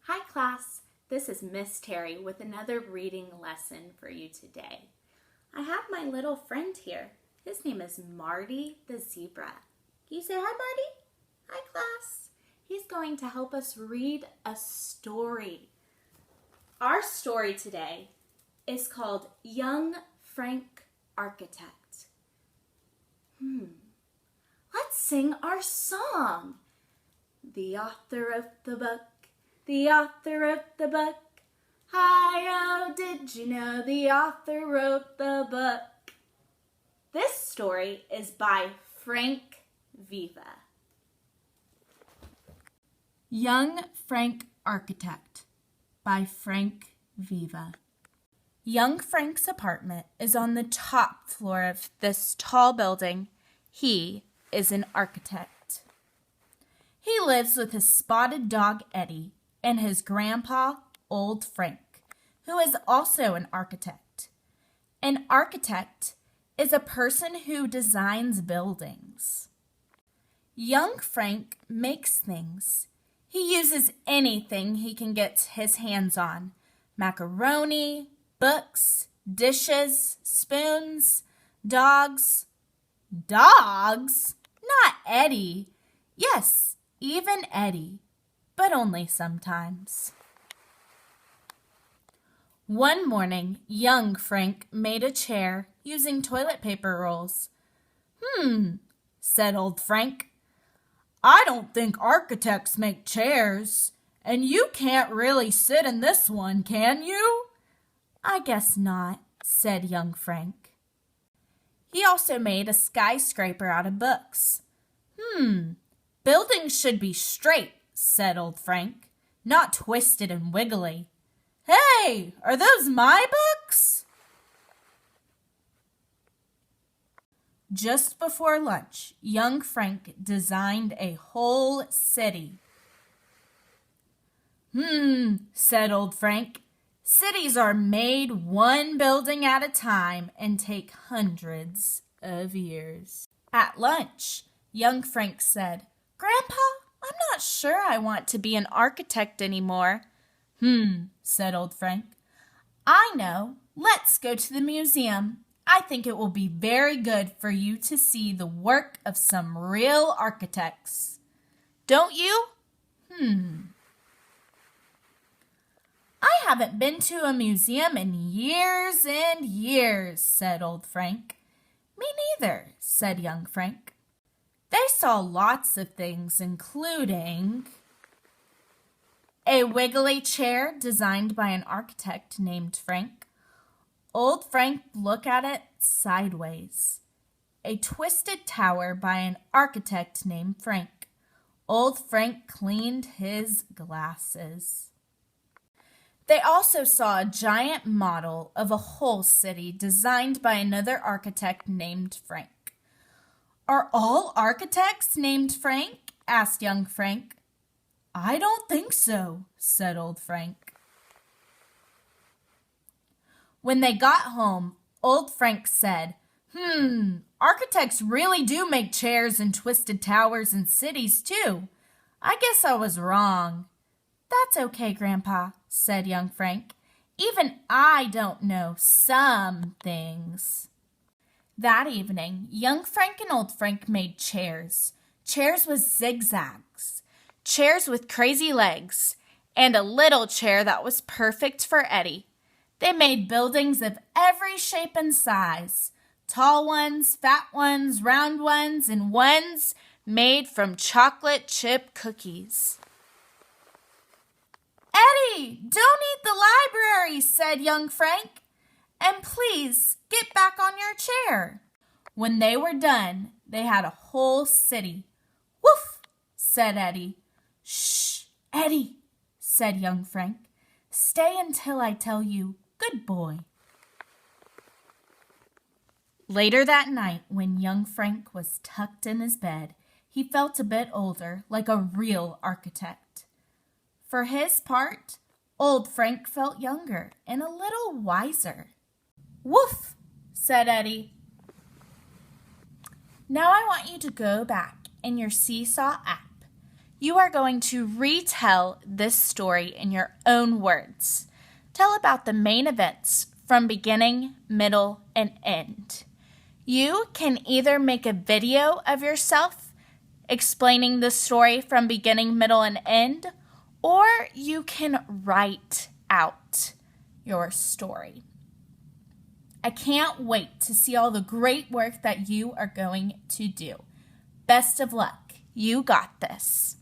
Hi class, this is Miss Terry with another reading lesson for you today. I have my little friend here. His name is Marty the Zebra. Can you say hi, Marty? Hi class. He's going to help us read a story. Our story today is called Young Frank Architect. Let's sing our song. The author of the book. The author of the book. Hi-oh, did you know the author wrote the book? This story is by Frank Viva. Young Frank Architect by Frank Viva. Young Frank's apartment is on the top floor of this tall building. He is an architect. He lives with his spotted dog, Eddie, and his grandpa, Old Frank, who is also an architect. An architect is a person who designs buildings. Young Frank makes things. He uses anything he can get his hands on. Macaroni, books, dishes, spoons, dogs. Dogs? Not Eddie. Yes, even Eddie, but only sometimes. One morning, young Frank made a chair using toilet paper rolls. Said Old Frank. I don't think architects make chairs, and you can't really sit in this one, can you? I guess not, said young Frank. He also made a skyscraper out of books. Buildings should be straight, said Old Frank, not twisted and wiggly. Hey, are those my books? Just before lunch, young Frank designed a whole city. Said Old Frank. Cities are made one building at a time and take hundreds of years. At lunch, young Frank said, Grandpa, I'm not sure I want to be an architect anymore. Said Old Frank. I know. Let's go to the museum. I think it will be very good for you to see the work of some real architects. Don't you? I haven't been to a museum in years and years, said Old Frank. Me neither, said young Frank. They saw lots of things, including a wiggly chair designed by an architect named Frank. Old Frank looked at it sideways. A twisted tower by an architect named Frank. Old Frank cleaned his glasses. They also saw a giant model of a whole city designed by another architect named Frank. Are all architects named Frank? Asked young Frank. I don't think so, said Old Frank. When they got home, Old Frank said, architects really do make chairs and twisted towers and cities too. I guess I was wrong. That's okay, Grandpa, said young Frank. Even I don't know some things. That evening, young Frank and Old Frank made chairs. Chairs with zigzags. Chairs with crazy legs. And a little chair that was perfect for Eddie. They made buildings of every shape and size. Tall ones, fat ones, round ones, and ones made from chocolate chip cookies. Eddie, don't eat the library, said young Frank. And please, get back on your chair. When they were done, they had a whole city. Woof, said Eddie. Shh, Eddie, said young Frank. Stay until I tell you, good boy. Later that night, when young Frank was tucked in his bed, he felt a bit older, like a real architect. For his part, Old Frank felt younger and a little wiser. Woof, said Eddie. Now I want you to go back in your Seesaw app. You are going to retell this story in your own words. Tell about the main events from beginning, middle, and end. You can either make a video of yourself explaining the story from beginning, middle, and end, or you can write out your story. I can't wait to see all the great work that you are going to do. Best of luck. You got this.